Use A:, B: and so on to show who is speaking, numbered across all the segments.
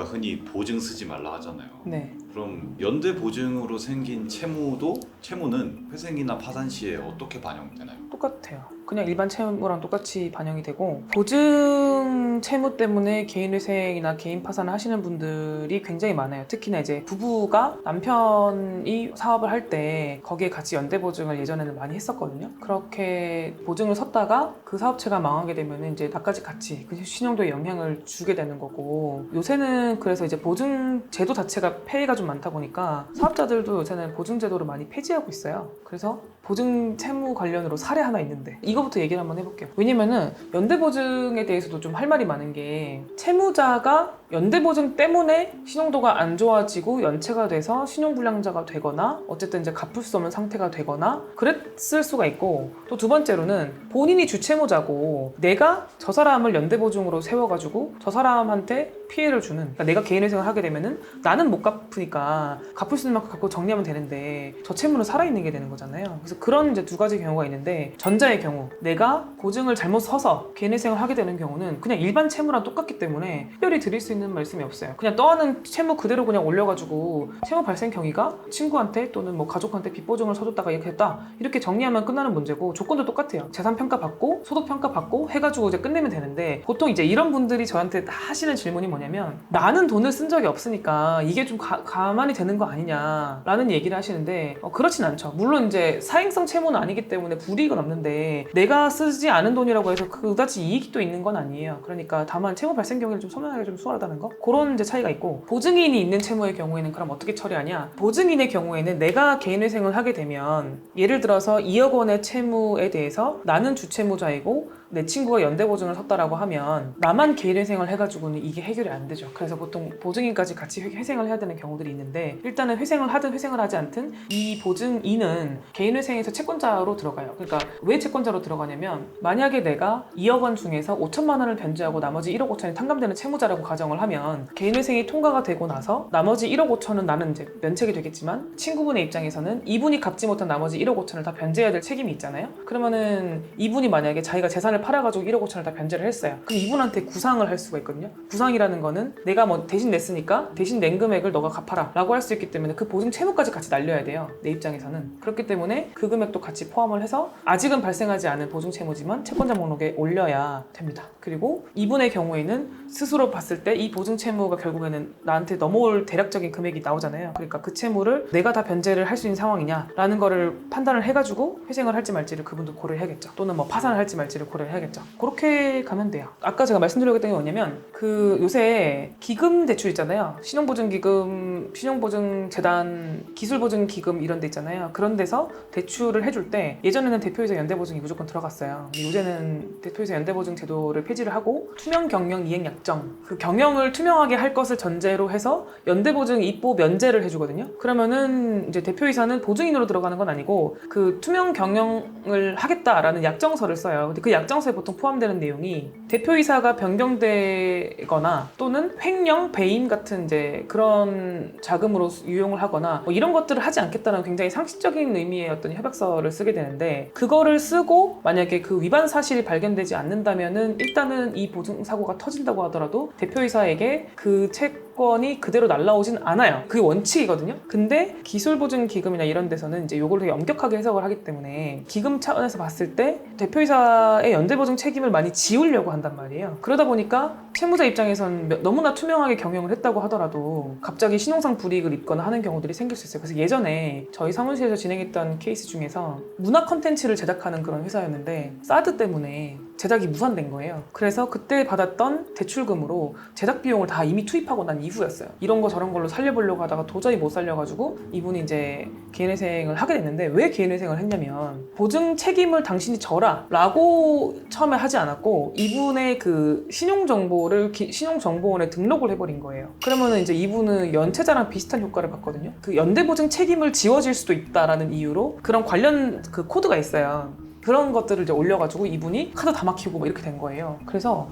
A: 우리가 흔히 보증 쓰지 말라 하잖아요.
B: 네.
A: 그럼 연대 보증으로 생긴 채무는 회생이나 파산 시에 어떻게 반영되나요?
B: 똑같아요. 그냥 일반 채무랑 똑같이 반영이 되고, 보증 채무 때문에 개인회생이나 개인 파산을 하시는 분들이 굉장히 많아요. 특히나 이제 부부가 남편이 사업을 할 때 거기에 같이 연대 보증을 예전에는 많이 했었거든요. 그렇게 보증을 섰다가 그 사업체가 망하게 되면 이제 나까지 같이 그 신용도에 영향을 주게 되는 거고, 요새는 그래서 이제 보증 제도 자체가 폐해가 좀 많다 보니까 사업자들도 요새는 보증 제도를 많이 폐지하고 있어요. 그래서 보증 채무 관련으로 사례 하나 있는데 이거부터 얘기를 한번 해볼게요. 왜냐면은 연대보증에 대해서도 좀 할 말이 많은 게, 채무자가 연대보증 때문에 신용도가 안 좋아지고 연체가 돼서 신용불량자가 되거나 어쨌든 이제 갚을 수 없는 상태가 되거나 그랬을 수가 있고, 또 두 번째로는 본인이 주채무자고 내가 저 사람을 연대보증으로 세워가지고 저 사람한테 피해를 주는, 그러니까 내가 개인회생을 하게 되면은 나는 못 갚으니까 갚을 수 있는 만큼 갚고 정리하면 되는데 저 채무는 살아있는 게 되는 거잖아요. 그래서 그런 이제 두 가지 경우가 있는데, 전자의 경우 내가 보증을 잘못 서서 개인회생을 하게 되는 경우는 그냥 일반 채무랑 똑같기 때문에 특별히 드릴 수 있는 말씀이 없어요. 그냥 떠하는 채무 그대로 그냥 올려가지고 채무 발생 경위가 친구한테 또는 뭐 가족한테 빚보증을 서줬다가 이렇게 했다, 이렇게 정리하면 끝나는 문제고, 조건도 똑같아요. 재산 평가 받고 소득 평가 받고 해가지고 이제 끝내면 되는데, 보통 이제 이런 분들이 저한테 하시는 질문이 뭐냐면, 나는 돈을 쓴 적이 없으니까 이게 좀 가만히 되는 거 아니냐라는 얘기를 하시는데, 그렇진 않죠. 물론 이제 사행성 채무는 아니기 때문에 불이익은 없는데 내가 쓰지 않은 돈이라고 해서 그다지 이익이 또 있는 건 아니에요. 그러니까 다만 채무 발생 경위를 좀 소명하기 좀 수월하다는 거, 그런 이제 차이가 있고, 보증인이 있는 채무의 경우에는 그럼 어떻게 처리하냐? 보증인의 경우에는 내가 개인회생을 하게 되면, 예를 들어서 2억 원의 채무에 대해서 나는 주채무자이고 내 친구가 연대보증을 섰다라고 하면 나만 개인회생을 해가지고는 이게 해결이 안 되죠. 그래서 보통 보증인까지 같이 회생을 해야 되는 경우들이 있는데, 일단은 회생을 하든 회생을 하지 않든 이 보증인은 개인회생에서 채권자로 들어가요. 그러니까 왜 채권자로 들어가냐면, 만약에 내가 2억 원 중에서 5천만 원을 변제하고 나머지 1억 5천이 탕감되는 채무자라고 가정을 하면, 개인회생이 통과가 되고 나서 나머지 1억 5천은 나는 이제 면책이 되겠지만, 친구분의 입장에서는 이분이 갚지 못한 나머지 1억 5천을 다 변제해야 될 책임이 있잖아요. 그러면은 이분이 만약에 자기가 재산을 팔아가지고 1억 5천을 다 변제를 했어요. 그럼 이분한테 구상을 할 수가 있거든요. 구상이라는 거는 내가 뭐 대신 냈으니까 대신 낸 금액을 너가 갚아라 라고 할 수 있기 때문에 그 보증 채무까지 같이 날려야 돼요, 내 입장에서는. 그렇기 때문에 그 금액도 같이 포함을 해서 아직은 발생하지 않은 보증 채무지만 채권자 목록에 올려야 됩니다. 그리고 이분의 경우에는 스스로 봤을 때 이 보증 채무가 결국에는 나한테 넘어올 대략적인 금액이 나오잖아요. 그러니까 그 채무를 내가 다 변제를 할 수 있는 상황이냐라는 거를 판단을 해가지고 회생을 할지 말지를 그분도 고려해야겠죠. 또는 뭐 파산을 할지 말지를 고려해야겠죠. 그렇게 가면 돼요. 아까 제가 말씀드렸던 게 뭐냐면, 그 요새 기금 대출 있잖아요. 신용보증기금, 신용보증재단, 기술보증기금 이런 데 있잖아요. 그런 데서 대출을 해줄 때 예전에는 대표이사 연대보증이 무조건 들어갔어요. 요새는 대표이사 연대보증 제도를 폐지를 하고 투명 경영 이행 약정, 그 경영을 투명하게 할 것을 전제로 해서 연대보증 입보 면제를 해주거든요. 그러면은 이제 대표이사는 보증인으로 들어가는 건 아니고 그 투명 경영을 하겠다라는 약정서를 써요. 근데 그 약정서에 보통 포함되는 내용이 대표이사가 변경되거나 또는 횡령, 배임 같은 이제 그런 자금으로 유용을 하거나 뭐 이런 것들을 하지 않겠다는 굉장히 상식적인 의미의 어떤 협약서를 쓰게 되는데, 그거를 쓰고 만약에 그 위반 사실이 발견되지 않는다면은 일단은 이 보증 사고가 터진다고 하더라도 대표이사에게 그 채권이 그대로 날라오진 않아요. 그게 원칙이거든요. 근데 기술보증기금이나 이런 데서는 이제 요걸 되게 엄격하게 해석을 하기 때문에 기금 차원에서 봤을 때 대표이사의 연대보증 책임을 많이 지우려고 한단 말이에요. 그러다 보니까 채무자 입장에서는 너무나 투명하게 경영을 했다고 하더라도 갑자기 신용상 불이익을 입거나 하는 경우들이 생길 수 있어요. 그래서 예전에 저희 사무실에서 진행했던 케이스 중에서 문화 콘텐츠를 제작하는 그런 회사였는데 사드 때문에 제작이 무산된 거예요. 그래서 그때 받았던 대출금으로 제작 비용을 다 이미 투입하고 난 이후였어요. 이런 거 저런 걸로 살려보려고 하다가 도저히 못 살려가지고 이분이 이제 개인회생을 하게 됐는데, 왜 개인회생을 했냐면, 보증 책임을 당신이 져라 라고 처음에 하지 않았고 이분의 그 신용정보를 신용정보원에 등록을 해버린 거예요. 그러면은 이제 이분은 연체자랑 비슷한 효과를 받거든요. 그 연대보증 책임을 지워질 수도 있다라는 이유로 그런 관련 그 코드가 있어요. 그런 것들을 이제 올려가지고 이분이 카드 다 막히고 뭐 이렇게 된 거예요. 그래서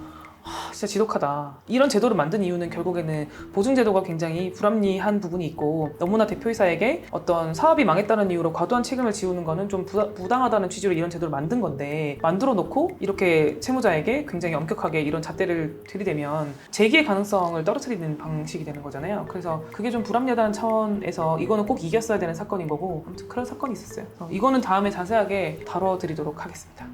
B: 진짜 지독하다. 이런 제도를 만든 이유는 결국에는 보증제도가 굉장히 불합리한 부분이 있고 너무나 대표이사에게 어떤 사업이 망했다는 이유로 과도한 책임을 지우는 거는 좀 부당하다는 취지로 이런 제도를 만든 건데, 만들어 놓고 이렇게 채무자에게 굉장히 엄격하게 이런 잣대를 들이대면 재기의 가능성을 떨어뜨리는 방식이 되는 거잖아요. 그래서 그게 좀 불합리하다는 차원에서 이거는 꼭 이겼어야 되는 사건인 거고, 아무튼 그런 사건이 있었어요. 이거는 다음에 자세하게 다뤄드리도록 하겠습니다.